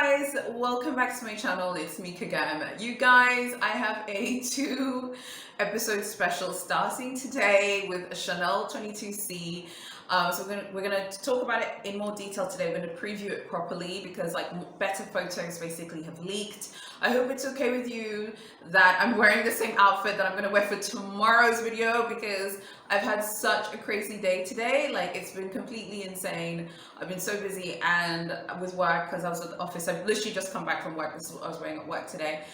guys, welcome back to my channel. It's me again. You guys, I have a 2 episode special starting today with a Chanel 22C. So we're gonna talk about it in more detail today. We're gonna preview it properly because better photos basically have leaked. I hope it's okay with you that I'm wearing the same outfit that I'm gonna wear for tomorrow's video because I've had such a crazy day today. It's been completely insane. I've been so busy and with work because I was at the office. I've literally just come back from work. This is what I was wearing at work today.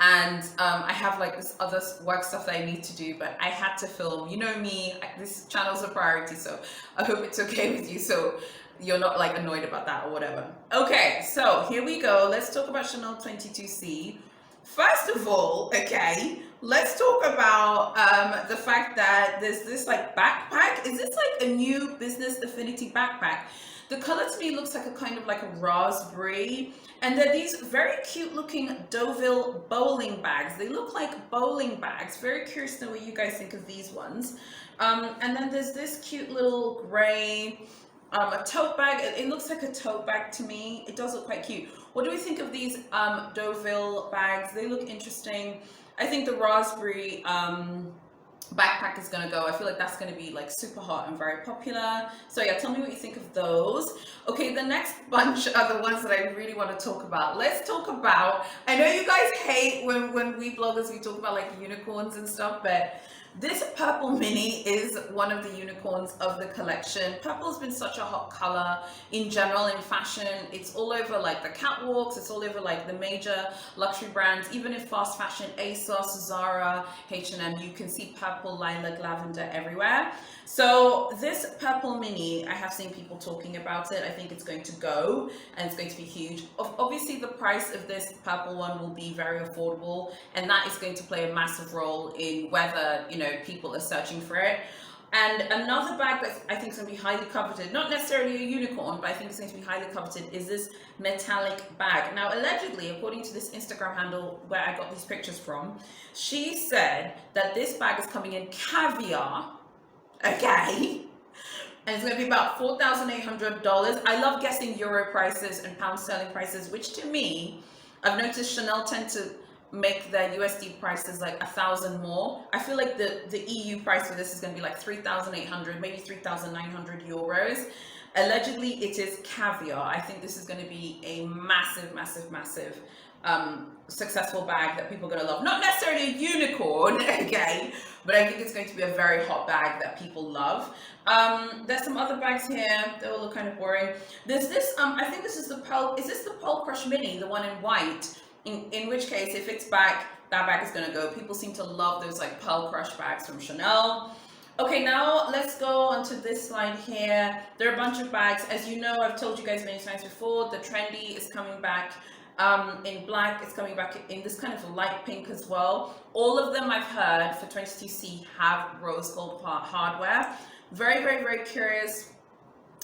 And I have this other work stuff that I need to do, but I had to film. You know me, this channel's a priority, so I hope it's okay with you, so you're not annoyed about that or whatever. Okay, so here we go. Let's talk about Chanel 22C. First of all, okay, let's talk about the fact that there's this backpack. Is this a new business affinity backpack? The color to me looks like a kind of a raspberry. And they're these very cute looking Deauville bowling bags. They look like bowling bags. Very curious to know what you guys think of these ones. And then there's this cute little gray, a tote bag. It looks like a tote bag to me. It does look quite cute. What do we think of these Deauville bags? They look interesting. I think the raspberry backpack is gonna go. I feel like that's gonna be super hot and very popular. So yeah, tell me what you think of those. Okay, the next bunch are the ones that I really want to talk about. Let's talk about, I know you guys hate when we bloggers, we talk about unicorns and stuff, but this purple mini is one of the unicorns of the collection. Purple has been such a hot color in general in fashion. It's all over the catwalks, it's all over the major luxury brands, even in fast fashion, ASOS, Zara, H&M, you can see purple, lilac, lavender everywhere. So this purple mini, I have seen people talking about it. I think it's going to go and it's going to be huge. Obviously the price of this purple one will be very affordable, and that is going to play a massive role in whether people are searching for it. And another bag that I think is going to be highly coveted, not necessarily a unicorn, but I think it's going to be highly coveted, is this metallic bag. Now, allegedly, according to this Instagram handle where I got these pictures from, she said that this bag is coming in Caviar, okay? And it's going to be about $4,800. I love guessing euro prices and pound sterling prices, which to me, I've noticed Chanel tend to make their USD prices 1,000 more. I feel like the EU price for this is going to be 3,800, maybe 3,900 euros. Allegedly, it is Caviar. I think this is going to be a massive, massive, massive successful bag that people are going to love. Not necessarily a unicorn, okay, but I think it's going to be a very hot bag that people love. There's some other bags here. They all look kind of boring. There's this, I think this is the Pearl, is this the Pearl Crush Mini, the one in white? In which case, if it's back, that bag is gonna go. People seem to love those Pearl Crush bags from Chanel. Okay, now let's go onto this slide here. There are a bunch of bags. As you know, I've told you guys many times before, the Trendy is coming back in black. It's coming back in this kind of light pink as well. All of them I've heard for 22C have rose gold hardware. Very, very, very curious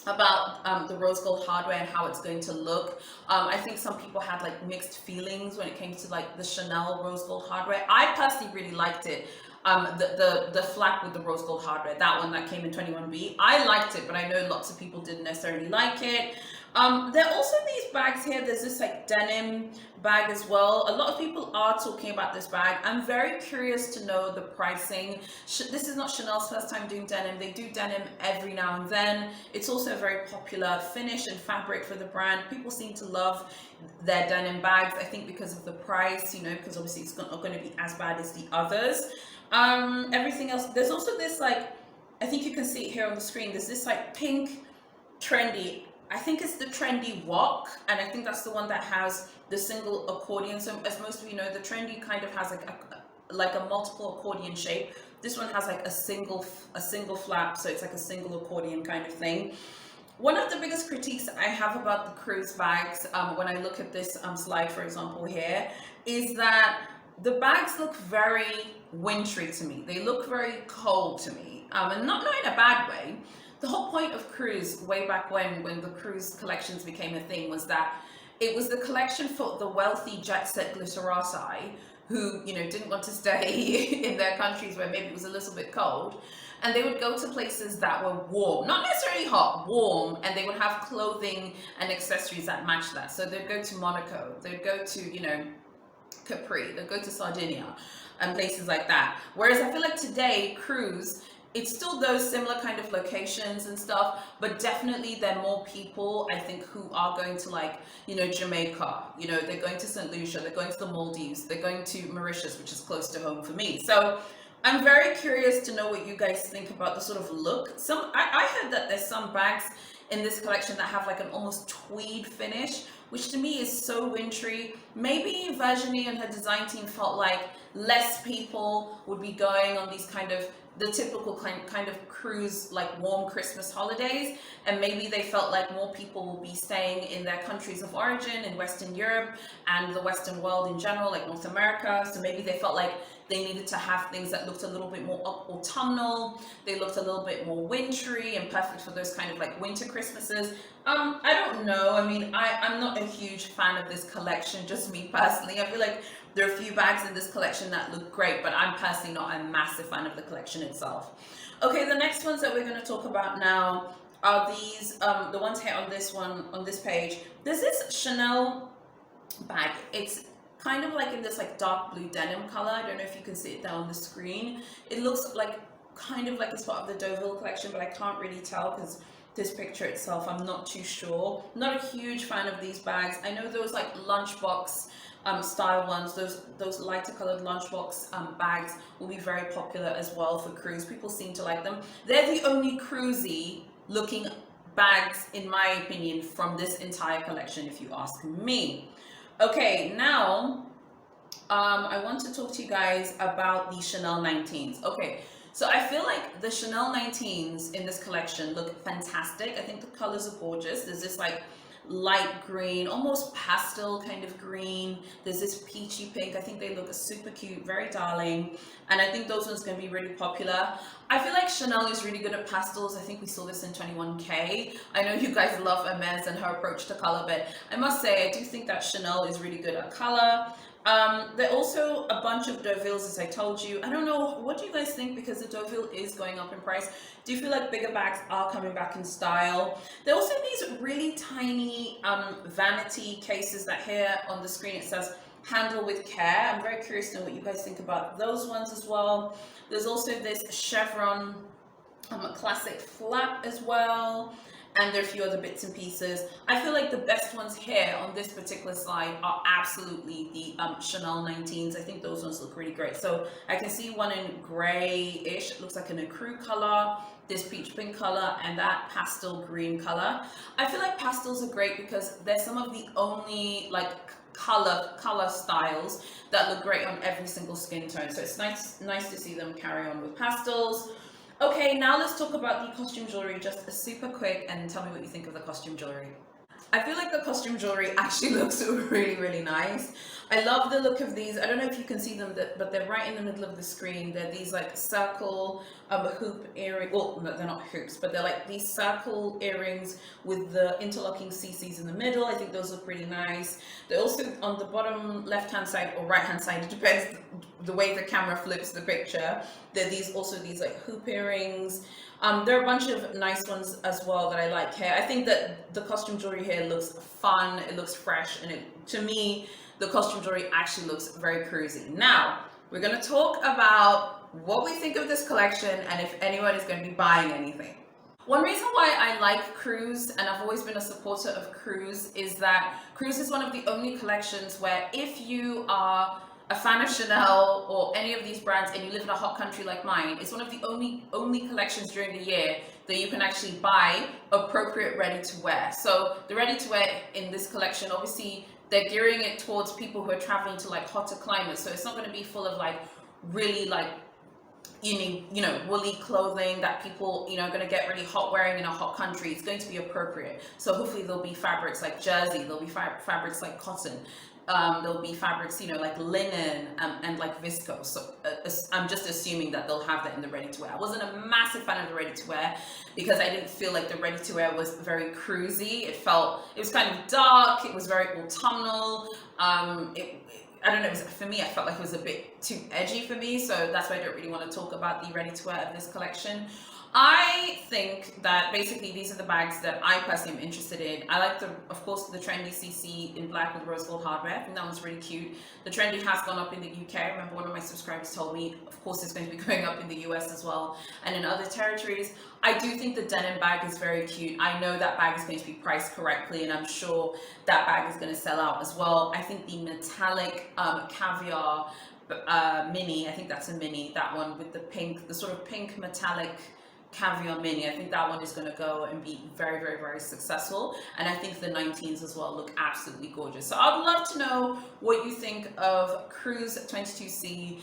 about the rose gold hardware and how it's going to look. I think some people had mixed feelings when it came to the Chanel rose gold hardware. I personally really liked it. The flap with the rose gold hardware, that one that came in 21B, I liked it, but I know lots of people didn't necessarily like it. There are also these bags here. There's this denim bag as well. A lot of people are talking about this bag. I'm very curious to know the pricing. This is not Chanel's first time doing denim. They do denim every now and then. It's also a very popular finish and fabric for the brand. People seem to love their denim bags, I think because of the price, because obviously it's not going to be as bad as the others. Everything else, there's also this I think you can see it here on the screen, there's this pink Trendy, I think it's the Trendy Walk, and I think that's the one that has the single accordion. So as most of you know, the Trendy kind of has a multiple accordion shape. This one has a single flap, so it's a single accordion kind of thing. One of the biggest critiques I have about the cruise bags, when I look at this slide, for example, here, is that the bags look very wintry to me. They look very cold to me, and not in a bad way. The whole point of cruise, way back when the cruise collections became a thing, was that it was the collection for the wealthy jet set glitterati who, didn't want to stay in their countries where maybe it was a little bit cold. and they would go to places that were warm, not necessarily hot, warm, and they would have clothing and accessories that match that. So they'd go to Monaco, they'd go to, you know, Capri, they'd go to Sardinia and places like that. Whereas I feel like today, cruise, it's still those similar kind of locations and stuff, but definitely there are more people, I think, who are going to, like, you know, Jamaica, you know, they're going to St. Lucia, they're going to the Maldives, they're going to Mauritius, which is close to home for me. So I'm very curious to know what you guys think about the sort of look. I heard that there's some bags in this collection that have like an almost tweed finish, which to me is so wintry. Maybe Virginie and her design team felt like less people would be going on these kind of the typical kind of cruise, like warm Christmas holidays, and maybe they felt like more people will be staying in their countries of origin in Western Europe and the Western world in general, like North America. So maybe they felt like they needed to have things that looked a little bit more autumnal, they looked a little bit more wintry and perfect for those kind of like winter Christmases. I don't know. I mean, I'm not a huge fan of this collection, just me personally. I feel like there are a few bags in this collection that look great, but I'm personally not a massive fan of the collection itself. Okay, the next ones that we're going to talk about now are these, the ones here on this page. There's this Chanel bag. It's kind of like in this like dark blue denim color. I don't know if you can see it down on the screen. It looks like kind of like it's part of the Deauville collection, but I can't really tell because this picture itself, I'm not too sure. Not a huge fan of these bags. I know those like lunchbox style ones, those lighter colored lunchbox bags will be very popular as well for cruise. People seem to like them. They're the only cruisy looking bags, in my opinion, from this entire collection, if you ask me. Okay, now I want to talk to you guys about the Chanel 19s. Okay, so I feel like the Chanel 19s in this collection look fantastic. I think the colors are gorgeous. There's this like light green, almost pastel kind of green. There's this peachy pink. I think they look super cute, very darling. And I think those ones are going to be really popular. I feel like Chanel is really good at pastels. I think we saw this in 21K. I know you guys love Hermes and her approach to color, but I must say, I do think that Chanel is really good at color. There are also a bunch of Deauvilles, as I told you. I don't know, what do you guys think? Because the Deauville is going up in price. Do you feel like bigger bags are coming back in style? There are also these really tiny vanity cases that here on the screen it says handle with care. I'm very curious to know what you guys think about those ones as well. There's also this chevron classic flap as well. And there are a few other bits and pieces. I feel like the best ones here on this particular slide are absolutely the Chanel 19s. I think those ones look really great. So I can see one in grayish, it looks like an ecru color, this peach pink color, and that pastel green color. I feel like pastels are great because they're some of the only like color styles that look great on every single skin tone. So it's nice to see them carry on with pastels. Okay, now let's talk about the costume jewelry just super quick and tell me what you think of the costume jewelry. I feel like the costume jewelry actually looks really, really nice. I love the look of these. I don't know if you can see them, but they're right in the middle of the screen. They're these like circle hoop earring. Well, no, they're not hoops, but they're like these circle earrings with the interlocking CCs in the middle. I think those look pretty nice. They're also on the bottom left-hand side or right-hand side. It depends the way the camera flips the picture. There are also these like hoop earrings. There are a bunch of nice ones as well that I like here. I think that the costume jewelry here looks fun, it looks fresh, and to me, the costume jewelry actually looks very cruisy. Now, we're going to talk about what we think of this collection and if anyone is going to be buying anything. One reason why I like cruise, and I've always been a supporter of cruise, is that cruise is one of the only collections where if you are a fan of Chanel or any of these brands and you live in a hot country like mine, it's one of the only collections during the year that you can actually buy appropriate ready to wear. So the ready to wear in this collection, obviously they're gearing it towards people who are traveling to like hotter climates. So it's not going to be full of like really like you know, woolly clothing that people, you know, are going to get really hot wearing in a hot country. It's going to be appropriate. So hopefully there'll be fabrics like jersey, there'll be fabrics like cotton. There'll be fabrics, you know, like linen and like viscose. So I'm just assuming that they'll have that in the ready-to-wear. I wasn't a massive fan of the ready-to-wear because I didn't feel like the ready-to-wear was very cruisy. It was kind of dark. It was very autumnal. I don't know, for me, I felt like it was a bit too edgy for me, so that's why I don't really want to talk about the ready-to-wear of this collection. I think that basically these are the bags that I personally am interested in. I like of course, the Trendy CC in black with rose gold hardware. I think that one's really cute. The Trendy has gone up in the UK. I remember one of my subscribers told me, of course, it's going to be going up in the US as well and in other territories. I do think the denim bag is very cute. I know that bag is going to be priced correctly, and I'm sure that bag is going to sell out as well. I think the metallic Caviar mini, I think that's a mini, that one with the pink, the sort of pink metallic Caviar mini, I think that one is going to go and be very, very, very successful. And I think the 19s as well look absolutely gorgeous. So I'd love to know what you think of Cruise 22C.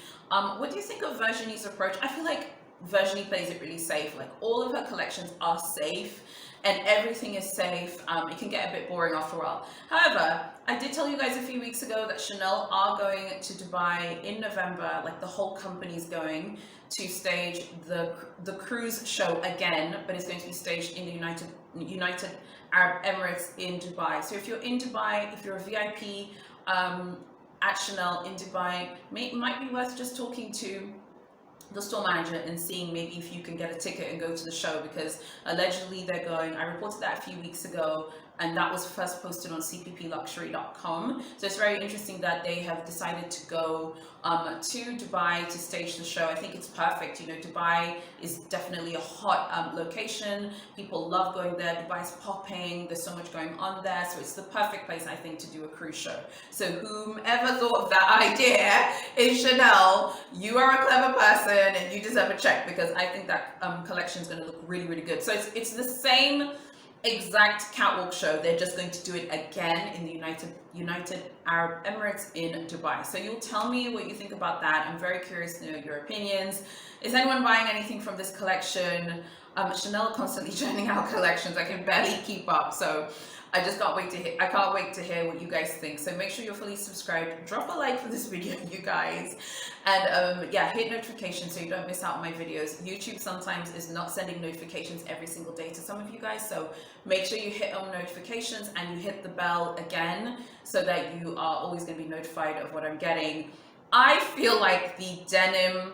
What do you think of Virginie's approach? I feel like Virginie plays it really safe. Like, all of her collections are safe and everything is safe. It can get a bit boring after a while. However, I did tell you guys a few weeks ago that Chanel are going to Dubai in November. Like, the whole company's going to stage the cruise show again, but it's going to be staged in the United Arab Emirates in Dubai. So if you're in Dubai, if you're a VIP at Chanel in Dubai, it might be worth just talking to the store manager and seeing maybe if you can get a ticket and go to the show, because allegedly they're going. I reported that a few weeks ago, and that was first posted on cppluxury.com. So it's very interesting that they have decided to go to Dubai to stage the show. I think it's perfect. You know, Dubai is definitely a hot location. People love going there. Dubai's popping. There's so much going on there. So it's the perfect place, I think, to do a cruise show. So whomever thought of that idea is Chanel. You are a clever person and you deserve a check, because I think that collection is going to look really, really good. So it's the same exact catwalk show. They're just going to do it again in the United Arab Emirates in Dubai. So you'll tell me what you think about that. I'm very curious to know your opinions. Is anyone buying anything from this collection? Chanel constantly churning out collections. I can barely keep up. So I just can't wait to hear. I can't wait to hear what you guys think. So make sure you're fully subscribed. Drop a like for this video, you guys, and yeah, hit notifications so you don't miss out on my videos. YouTube sometimes is not sending notifications every single day to some of you guys, so make sure you hit on notifications and you hit the bell again so that you are always going to be notified of what I'm getting. I feel like the denim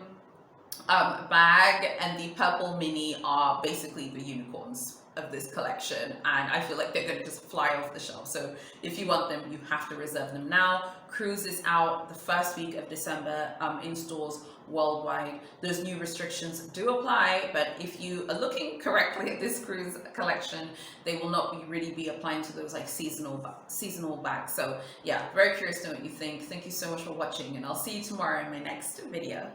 bag and the purple mini are basically the unicorns of this collection, and I feel like they're going to just fly off the shelf. So if you want them, you have to reserve them now. Cruise is out the first week of December in stores worldwide. Those new restrictions do apply, but if you are looking correctly at this cruise collection, they will not really be applying to those like seasonal bags. So yeah, very curious to know what you think. Thank you so much for watching, and I'll see you tomorrow in my next video.